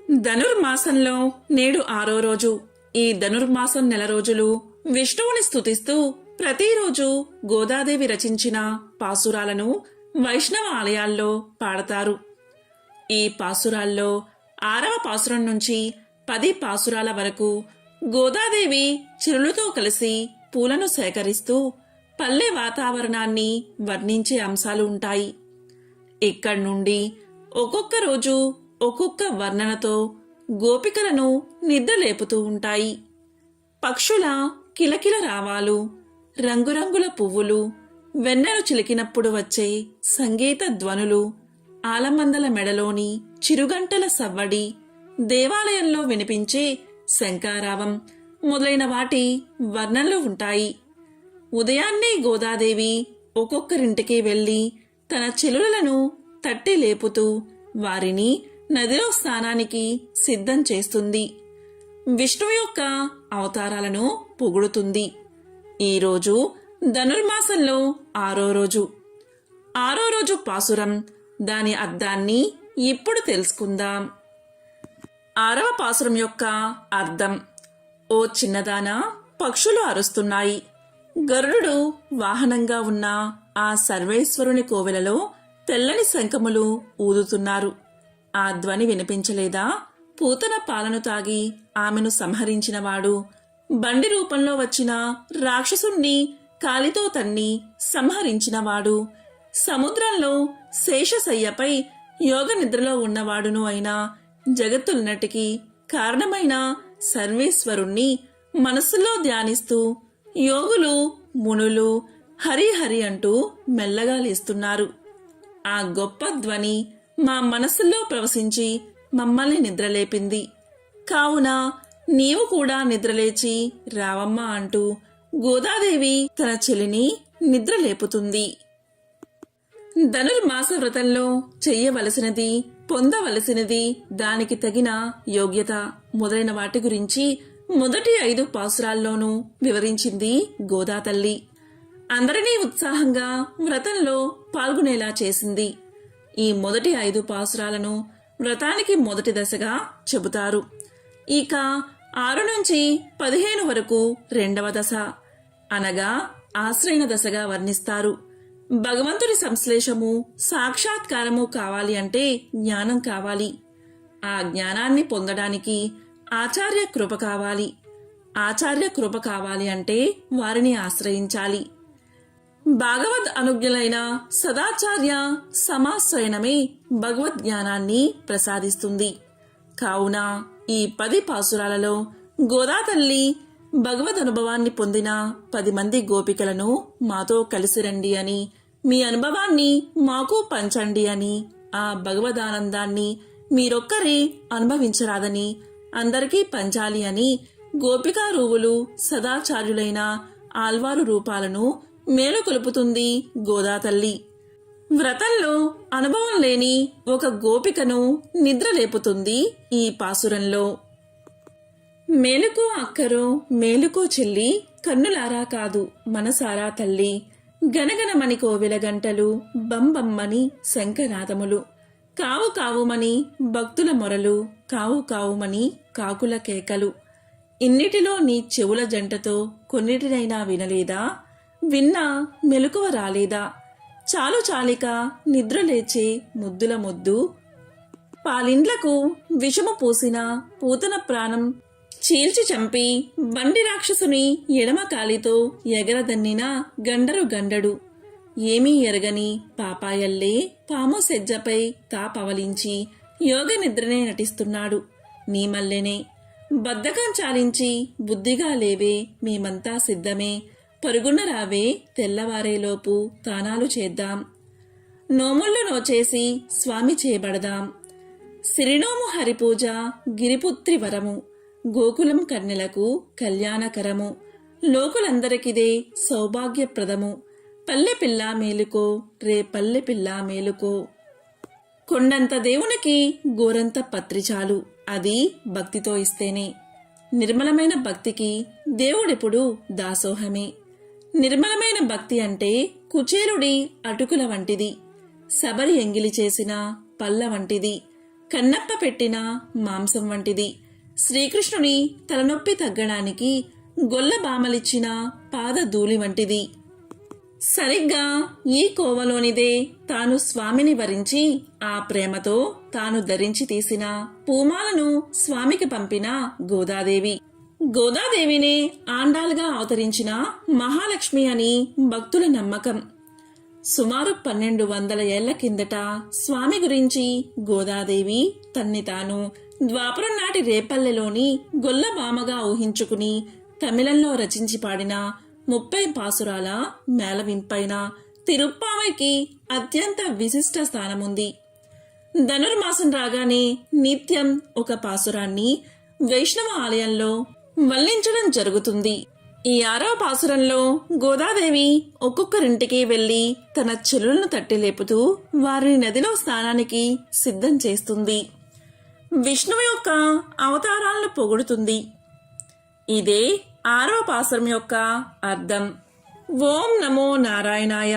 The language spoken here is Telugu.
ధనుర్మాసంలో నేడు 6వ రోజు. ఈ ధనుర్మాసం నెల రోజులు విష్ణువుని స్తుతిస్తూ ప్రతిరోజు గోదాదేవి రచించిన పాసురాలను వైష్ణవ ఆలయాల్లో పాడతారు. ఈ పాసురాల్లో 6వ పాసురం నుంచి 10 పాసురాల వరకు గోదాదేవి చిరులతో కలిసి పూలను సేకరిస్తూ పల్లె వాతావరణాన్ని వర్ణించే అంశాలు ఉంటాయి. ఇక్కడి నుండి ఒక్కొక్క రోజు ఒక్కొక్క వర్ణనతో గోపికలను నిద్రలేపుతూ ఉంటాయి. పక్షుల కిలకిల రావాలు, రంగురంగుల పువ్వులు, వెన్నెలు చిలికినప్పుడు వచ్చే సంగీత ధ్వనులు, ఆలమందల మెడలోని చిరుగంటల సవ్వడి, దేవాలయంలో వినిపించే శంఖారావం మొదలైన వాటి వర్ణనలు ఉంటాయి. ఉదయాన్నే గోదాదేవి ఒక్కొక్కరింటికి వెళ్లి తన చెలులను తట్టి లేపుతూ వారిని నదిలో స్నానానికి సిద్ధం చేస్తుంది. విష్ణువు యొక్క అవతారాలను పొగుడుతుంది. ఈరోజు ధనుర్మాసంలో 6వ రోజు. 6వ రోజు పాసురం, దాని అర్థాన్ని ఇప్పుడు తెలుసుకుందాం. 6వ పాసురం యొక్క అర్థం: ఓ చిన్నదానా, పక్షులు అరుస్తున్నాయి. గరుడు వాహనంగా ఉన్న ఆ సర్వేశ్వరుని కోవెలలో తెల్లని శంఖములు ఊదుతున్నారు. ఆ ధ్వని వినిపించలేదా? పూతన పాలను తాగి ఆమెను సంహరించినవాడు, బండి రూపంలో వచ్చిన రాక్షసుణ్ణి కాలితో తన్ని సంహరించినవాడు, సముద్రంలో శేషశయ్యపై యోగ నిద్రలో ఉన్నవాడును అయినా జగత్తులన్నిటికీ కారణమైన సర్వేశ్వరుణ్ణి మనస్సులో ధ్యానిస్తూ యోగులు మునులు హరి హరి అంటూ మెల్లగా లేస్తున్నారు. ఆ గొప్ప ధ్వని మా మనస్సుల్లో ప్రవశించి మమ్మల్ని నిద్రలేపింది. కావున నీవు కూడా నిద్రలేచి రావమ్మా అంటూ గోదాదేవి తన చెలిని నిద్రలేపుతుంది. ధనుర్మాస వ్రతంలో చెయ్యవలసినది, పొందవలసినది, దానికి తగిన యోగ్యత మొదలైన వాటి గురించి మొదటి 5 పాసురాల్లోనూ వివరించింది గోదాతల్లి. అందరినీ ఉత్సాహంగా వ్రతంలో పాల్గొనేలా చేసింది. ఈ మొదటి 5 పాసురాలను వ్రతానికి మొదటి దశగా చెబుతారు. ఇక 6 నుంచి 15 వరకు 2వ దశ అనగా ఆశ్రయణ దశగా వర్ణిస్తారు. భగవంతుని సంశ్లేషము, సాక్షాత్కారము కావాలి అంటే జ్ఞానం కావాలి. ఆ జ్ఞానాన్ని పొందడానికి ఆచార్య కృప కావాలి. ఆచార్య కృప కావాలి అంటే వారిని ఆశ్రయించాలి. భాగవద్ అనుజ్ఞులైన సదాచార్య సమాశ్రయణమే భగవద్ జ్ఞానాన్ని ప్రసాదిస్తుంది. కావున ఈ 10 పాసురాలలో గోదాతల్లి భగవద్ అనుభవాన్ని పొందిన 10 మంది గోపికలను మాతో కలిసి రండి అని, మీ అనుభవాన్ని మాకు పంచండి అని, ఆ భగవదానందాన్ని మీరొక్కరే అనుభవించరాదని, అందరికీ పంచాలి అని గోపికా రూవులు సదాచార్యులైన ఆల్వారు రూపాలను మేలుకొలుపుతుంది గోదాతల్లి. వ్రతంలో అనుభవం లేని ఒక గోపికను నిద్రలేపుతుంది ఈ పాసురంలో. మేలుకో అక్కరో, మేలుకో చెల్లి, కన్నులారా కాదు మనసారా తల్లి, గనగనమని కోవెల గంటలు, బంబమ్మని శంఖనాదములు, కావు కావుమని భక్తుల మొరలు, కావు కావుమని కాకుల కేకలు, ఇన్నిటిలో నీ చెవుల జంటతో కొన్నిటినైనా వినలేదా? విన్నా మెలకువ రాలేదా? చాలు చాలిక నిద్రలేచే ముద్దుల ముద్దు, పాలిండ్లకు విషము పూసిన పూతన ప్రాణం చీల్చి చంపి బండి రాక్షసుని ఎడమ కాలితో ఎగరదన్నిన గండరు గండడు, ఏమీ ఎరగని పాపాయల్లే పాము సెజ్జపై తాపవలించి యోగ నిద్రనే నటిస్తున్నాడు నీ మల్లెనే. బద్ధకం చాలించి బుద్ధిగా లేవే, మేమంతా సిద్ధమే, పరుగున రావే, తెల్లవారేలోపు తానాలు చేద్దాం, నోముళ్ళు నోచేసి స్వామి చేయబడదాం, సిరినోము హరిపూజ గిరిపుత్రి వరము, గోకులం కన్నెలకు కళ్యాణకరము, లోకులందరికిదే సౌభాగ్యప్రదము, పల్లె పిల్ల మేలుకో, రే పల్లె పిల్ల మేలుకో. కొండంత దేవునికి గోరంత పత్రిచాలు, అది భక్తితో ఇస్తేనే. నిర్మలమైన భక్తికి దేవుడెప్పుడు దాసోహమే. నిర్మలమైన భక్తి అంటే కుచేలుడి అటుకుల వంటిది, శబరి ఎంగిలి చేసిన పళ్ళ వంటిది, కన్నప్ప పెట్టిన మాంసం వంటిది. శ్రీకృష్ణుని తలనొప్పి తగ్గడానికి గొల్ల బామలిచ్చిన పాదధూళి వంటిది. సరిగ్గా ఈ కోవలోనిదే తాను స్వామిని వరించి ఆ ప్రేమతో తాను ధరించి తీసిన పూమాలను స్వామికి పంపిన గోదాదేవి. గోదాదేవినే ఆండాలుగా అవతరించిన మహాలక్ష్మి అని భక్తుల నమ్మకం. సుమారు 1200 ఏళ్ల కిందట స్వామి గురించి గోదాదేవి తన్ని తాను ద్వాపరం నాటి రేపల్లెలోని గొల్లబామగా ఊహించుకుని తమిళంలో రచించి పాడిన 30 పాసురాల మేళవింపైన తిరుప్పావైకి అత్యంత విశిష్ట స్థానముంది. ధనుర్మాసం రాగానే నిత్యం ఒక పాసురాన్ని వైష్ణవ ఆలయంలో వల్లించడం జరుగుతుంది. ఈ 6వ పాసురంలో గోదాదేవి ఒక్కొక్కరింటికి వెళ్లి తన చెల్లులను తట్టి లేపుతూ వారిని నదిలో స్నానానికి సిద్ధం చేస్తుంది. విష్ణువు యొక్క అవతారాలను పొగుడుతుంది. ఇదే 6వ పాసురం యొక్క అర్థం. ఓం నమో నారాయణాయ.